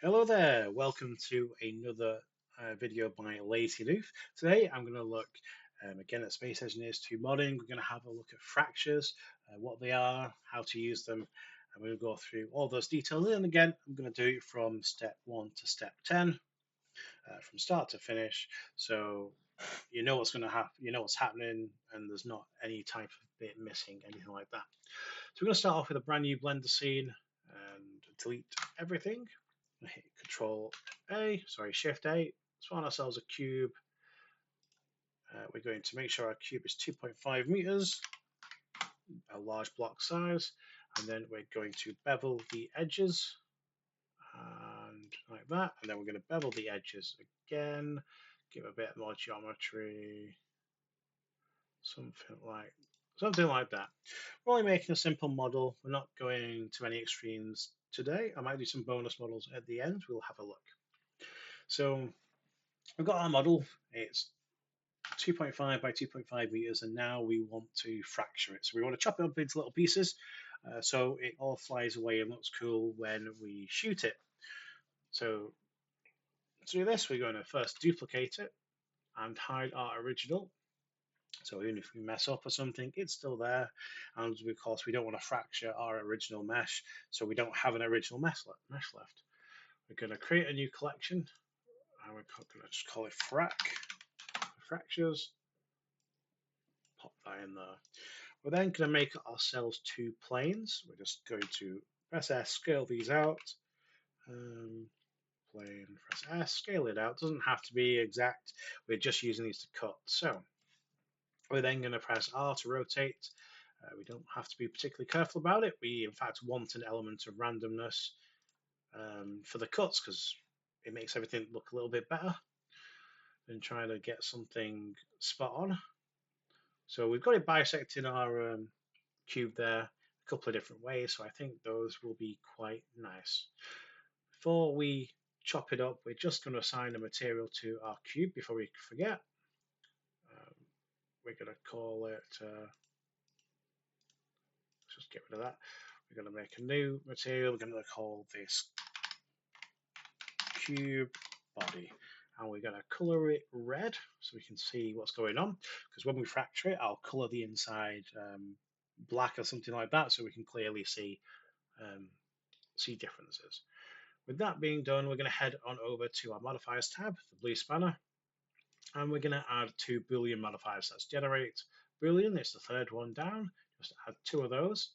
Hello there, welcome to another video by Lazy Loof. Today I'm going to look again at Space Engineers 2 modding. We're going to have a look at fractures, what they are, how to use them, and we'll go through all those details. And again, I'm going to do it from step 1 to step 10, from start to finish. So you know what's going to happen, you know what's happening, and there's not any type of bit missing, anything like that. So we're going to start off with a brand new Blender scene and delete everything. Hit Control A, sorry, Shift A. Let's find ourselves a cube. We're going to make sure our cube is 2.5 meters, a large block size, and then we're going to bevel the edges, and like that, and then we're going to bevel the edges again, give a bit more geometry, something like that. We're only making a simple model. We're not going to any extremes today. I might do some bonus models at the end. We'll have a look. So we've got our model. It's 2.5 by 2.5 meters, and now we want to fracture it. So we want to chop it up into little pieces so it all flies away and looks cool when we shoot it. So to do this, we're going to first duplicate it and hide our original. So even if we mess up or something, it's still there. And of course, we don't want to fracture our original mesh, so we don't have an original mesh left. We're going to create a new collection, and we're going to just call it fractures. Pop that in there. We're then going to make ourselves two planes. We're just going to press S, scale these out. Plane, press S, scale it out. Doesn't have to be exact. We're just using these to cut. So we're then going to press R to rotate. We don't have to be particularly careful about it. We, in fact, want an element of randomness for the cuts because it makes everything look a little bit better than trying to get something spot on. So we've got it bisecting our cube there a couple of different ways, so I think those will be quite nice. Before we chop it up, we're just going to assign a material to our cube before we forget. We're going to call it, let's just get rid of that. We're going to make a new material. We're going to call this cube body. And we're going to color it red so we can see what's going on. Because when we fracture it, I'll color the inside black or something like that so we can clearly see differences. With that being done, we're going to head on over to our modifiers tab, the blue spanner, and we're going to add two Boolean modifiers. That's generate Boolean, it's the third one down. Just add two of those.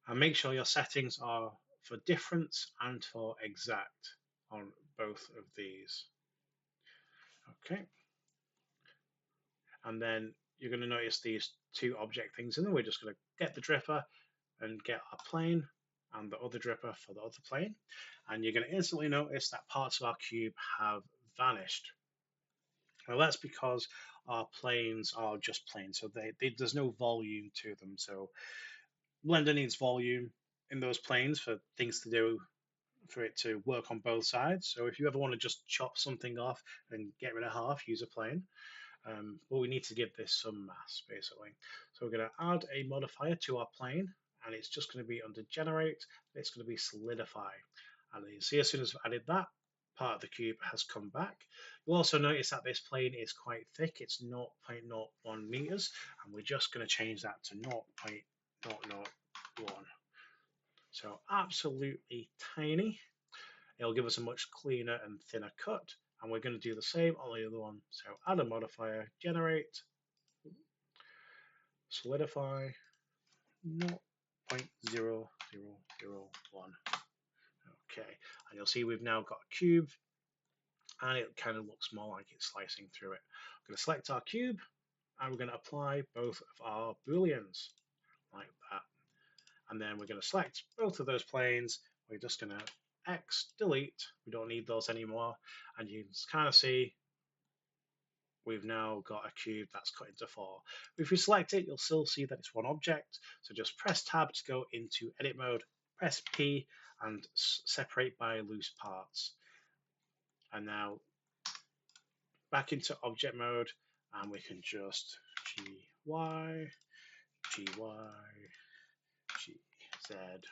And make sure your settings are for difference and for exact on both of these. Okay. And then you're going to notice these two object things, and then we're just going to get the dripper and get our plane and the other dripper for the other plane. And you're going to instantly notice that parts of our cube have vanished. Now that's because our planes are just planes, so there's no volume to them. So Blender needs volume in those planes for things to do, for it to work on both sides. So if you ever want to just chop something off and get rid of half, use a plane. But we need to give this some mass, basically. So we're going to add a modifier to our plane, and it's just going to be under generate. It's going to be solidify. And you see, as soon as I've added that, part of the cube has come back. You'll also notice that this plane is quite thick. It's 0.01 meters, and we're just going to change that to 0.001. So absolutely tiny. It'll give us a much cleaner and thinner cut. And we're going to do the same on the other one. So add a modifier, generate, solidify, 0.0001. Okay, and you'll see we've now got a cube, and it kind of looks more like it's slicing through it. I'm going to select our cube, and we're going to apply both of our booleans like that. And then we're going to select both of those planes. We're just going to X, delete. We don't need those anymore. And you can kind of see we've now got a cube that's cut into four. If we select it, you'll still see that it's one object. So just press Tab to go into edit mode, press P and separate by loose parts. And now back into object mode, and we can just GY, GY, GZ,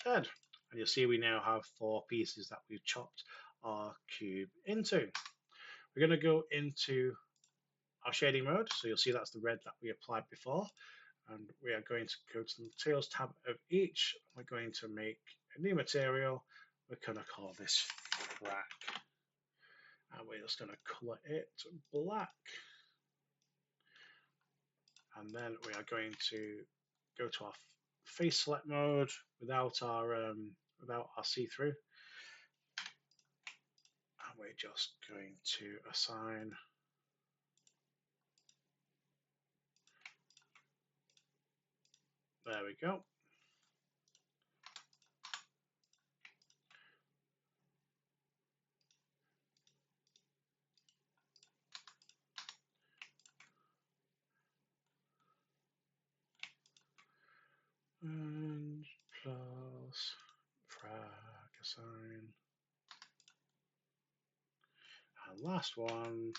Z. And you'll see we now have 4 pieces that we've chopped our cube into. We're going to go into our shading mode. So you'll see that's the red that we applied before. And we are going to go to the materials tab of each. We're going to make a new material. We're going to call this frac. And we're just going to color it black. And then we are going to go to our face select mode without our see-through. And we're just going to assign there we go. And plus frac assign. And last one.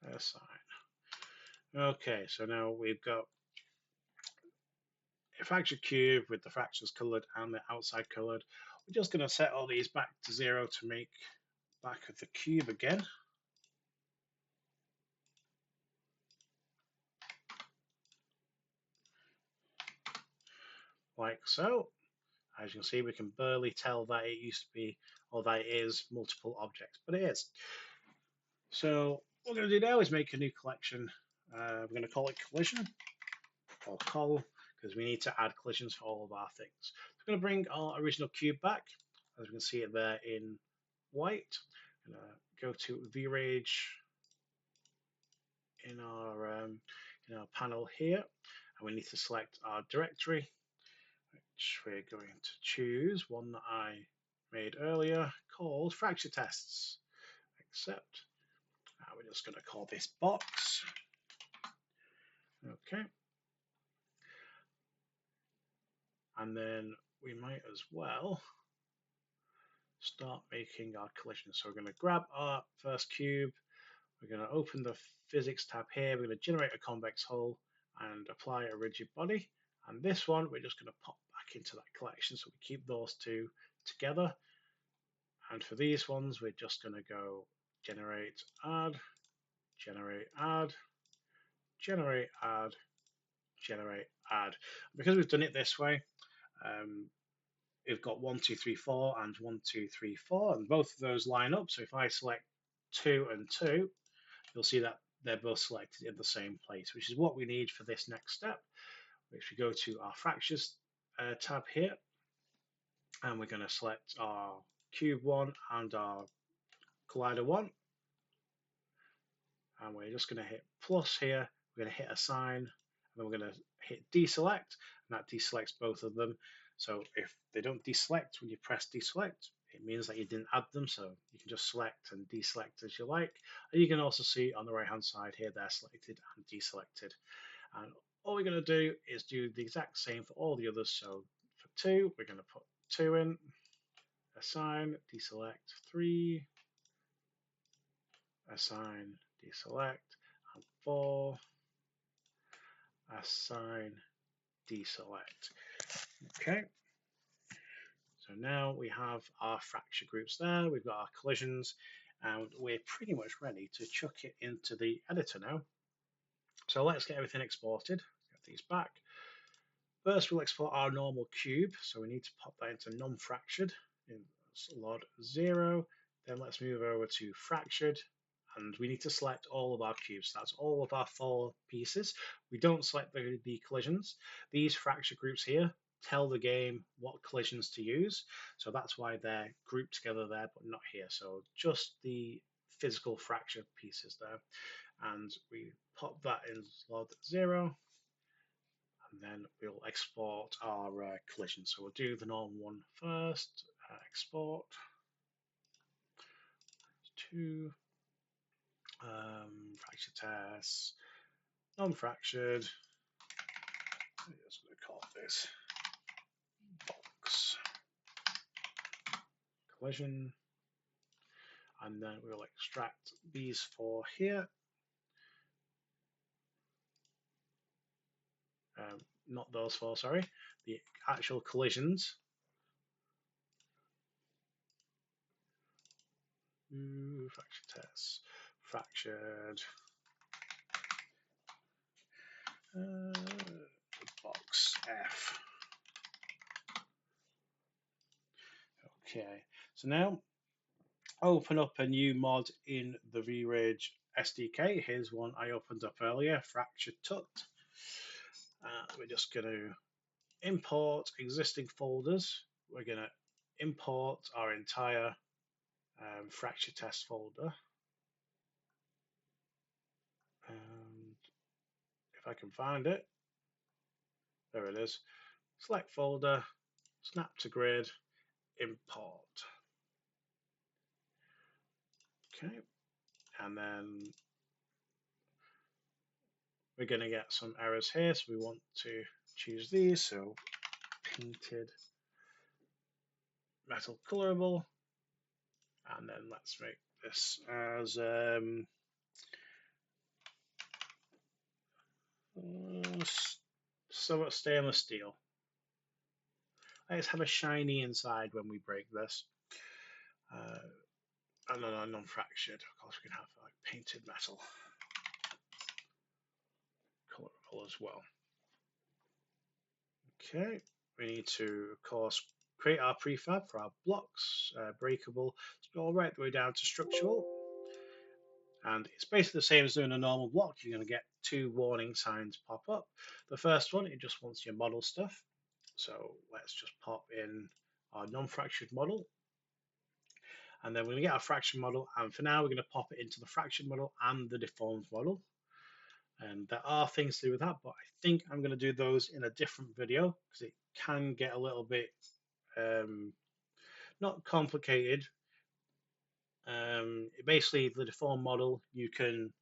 Assign. Okay, so now we've got a fracture cube with the fractures colored and the outside colored. We're just going to set all these back to 0 to make back of the cube again. Like so. As you can see, we can barely tell that it used to be, or that it is multiple objects, but it is. So what we're going to do now is make a new collection. We're going to call it collision or col, because we need to add collisions for all of our things. So we're going to bring our original cube back, as we can see it there in white. I'm going to go to V-Rage in our panel here, and we need to select our directory, which we're going to choose one that I made earlier called fracture tests. Accept. We're just going to call this box. Okay. And then we might as well start making our collisions. So we're going to grab our first cube. We're going to open the physics tab here. We're going to generate a convex hull and apply a rigid body. And this one, we're just going to pop back into that collection. So we keep those two together. And for these ones, we're just going to go generate, add, generate, add, generate, add, generate, add. Because we've done it this way, we've got 1, 2, 3, 4 and 1, 2, 3, 4, and both of those line up. So if I select 2 and 2, you'll see that they're both selected in the same place, which is what we need for this next step, which we go to our fractures tab here, and we're going to select our cube 1 and our collider 1, and we're just going to hit plus here. We're going to hit assign, and then we're going to hit deselect, and that deselects both of them. So if they don't deselect when you press deselect, it means that you didn't add them, so you can just select and deselect as you like. And you can also see on the right hand side here, they're selected and deselected. And all we're going to do is do the exact same for all the others. So for 2, we're going to put 2 in, assign, deselect, 3, assign, deselect, and 4, assign, deselect. Okay. So now we have our fracture groups there, we've got our collisions, and we're pretty much ready to chuck it into the editor now. So let's get everything exported. Get these back. First, we'll export our normal cube. So we need to pop that into non-fractured in slot 0. Then let's move over to fractured. And we need to select all of our cubes. That's all of our 4 pieces. We don't select the collisions. These fracture groups here tell the game what collisions to use. So that's why they're grouped together there, but not here. So just the physical fracture pieces there. And we pop that in slot 0. And then we'll export our collision. So we'll do the normal one first. Export to fracture tests, non-fractured. I'm just going to call this box collision. and then we'll extract these four here. Not those four, sorry, the actual collisions. Fracture tests, fractured box F. Okay, so now open up a new mod in the VRage SDK. Here's one I opened up earlier, fractured tut. We're just going to import existing folders. We're going to import our entire fracture test folder. And if I can find it, there it is. Select folder, snap to grid, import. Okay, and then we're going to get some errors here, so we want to choose these. So painted metal colorable, and then let's make this as so stainless steel. Let's have a shiny inside when we break this. And then non-fractured. Of course, we can have like painted metal, colorable as well. Okay, we need to, of course, create our prefab for our blocks, breakable. Let's go right the way down to structural. And it's basically the same as doing a normal block. You're going to get two warning signs pop up. The first one, it just wants your model stuff. So let's just pop in our non-fractured model. And then we're going to get our fractured model. And for now, we're going to pop it into the fractured model and the deformed model. And there are things to do with that, but I think I'm going to do those in a different video because it can get a little bit not complicated. Basically, the deformed model you can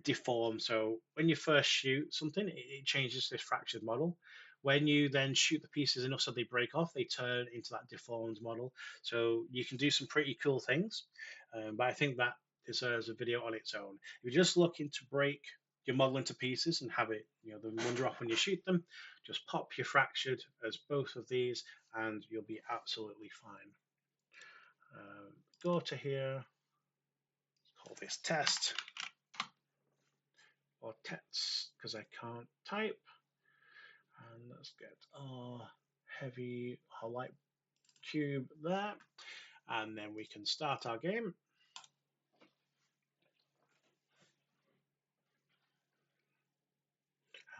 deform. So when you first shoot something, it changes this fractured model. When you then shoot the pieces enough so they break off, they turn into that deformed model. So you can do some pretty cool things, but I think that deserves a video on its own. If you're just looking to break your model into pieces and have it, the wander off when you shoot them, just pop your fractured as both of these and you'll be absolutely fine. Go to here, call this test or tets because I can't type. And let's get our heavy or light cube there, and then we can start our game.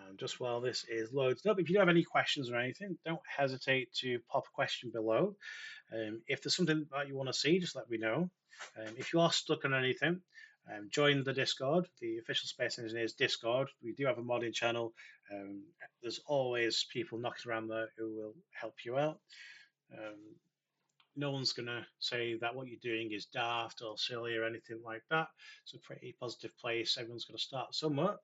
And just while this is loaded up, if you have any questions or anything, don't hesitate to pop a question below. If there's something that you want to see, just let me know. If you are stuck on anything, join the Discord, the official Space Engineers Discord. We do have a modding channel. There's always people knocking around there who will help you out. No one's going to say that what you're doing is daft or silly or anything like that. It's a pretty positive place. Everyone's going to start somewhere.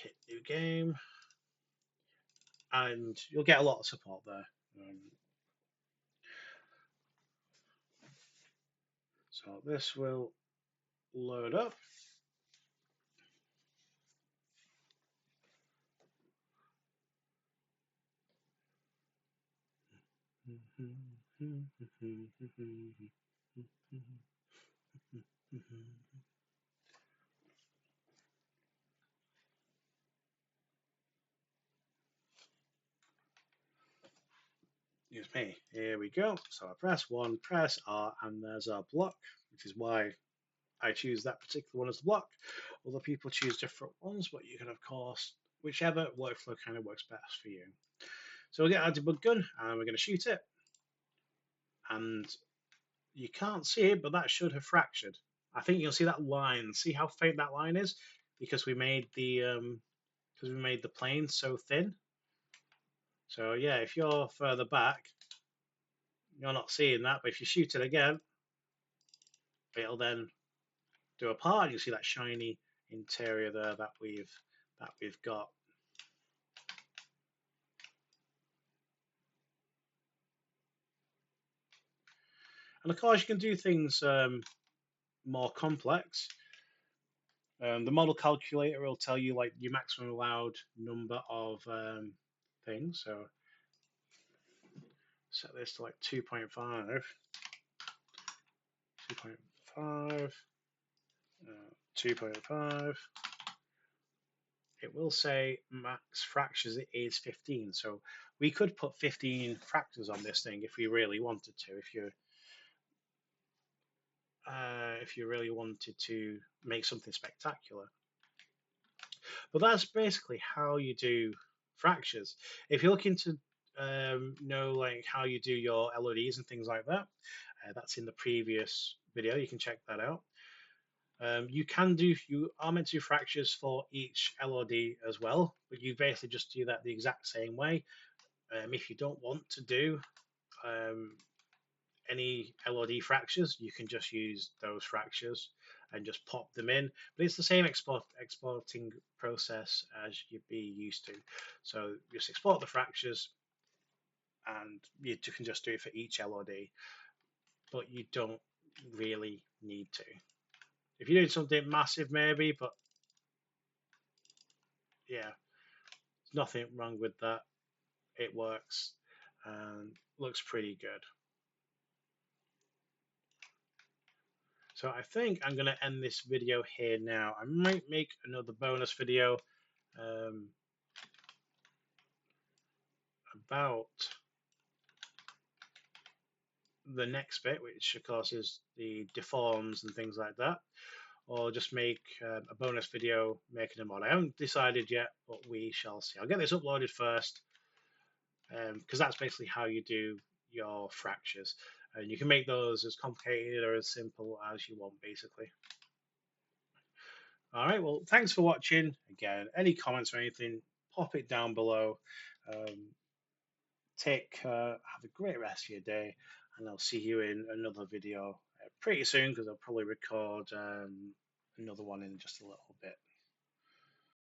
Hit new game. And you'll get a lot of support there. So this will load up. Excuse me. Here we go. So I press 1, press R, and there's our block, which is why I choose that particular one as the block. Other people choose different ones, but you can, of course, whichever workflow kind of works best for you. So we'll get our debug gun, and we're going to shoot it. And you can't see it, but that should have fractured. I think you'll see that line. See how faint that line is? Because we made the plane so thin. So yeah, if you're further back, you're not seeing that. But if you shoot it again, it'll then do a part. You'll see that shiny interior there that we've got. And of course, you can do things more complex. The model calculator will tell you like your maximum allowed number of things. So set this to like 2.5, 2.5, 2.5. It will say max fractures is 15. So we could put 15 fractures on this thing if we really wanted to. If you really wanted to make something spectacular. But that's basically how you do fractures. If you're looking to know like how you do your LODs and things like that, that's in the previous video. You can check that out. You are meant to do fractures for each LOD as well, but you basically just do that the exact same way. If you don't want to do any LOD fractures, you can just use those fractures and just pop them in. But it's the same exporting process as you'd be used to. So just export the fractures and you can just do it for each LOD, but you don't really need to. If you're doing something massive, maybe, but yeah, there's nothing wrong with that. It works and looks pretty good. So I think I'm going to end this video here now. I might make another bonus video about the next bit, which of course is the deforms and things like that, or just make a bonus video making a mod. I haven't decided yet, but we shall see. I'll get this uploaded first because that's basically how you do your fractures. And you can make those as complicated or as simple as you want, basically. All right, well, thanks for watching. Again, any comments or anything, pop it down below. Have a great rest of your day, and I'll see you in another video pretty soon because I'll probably record another one in just a little bit.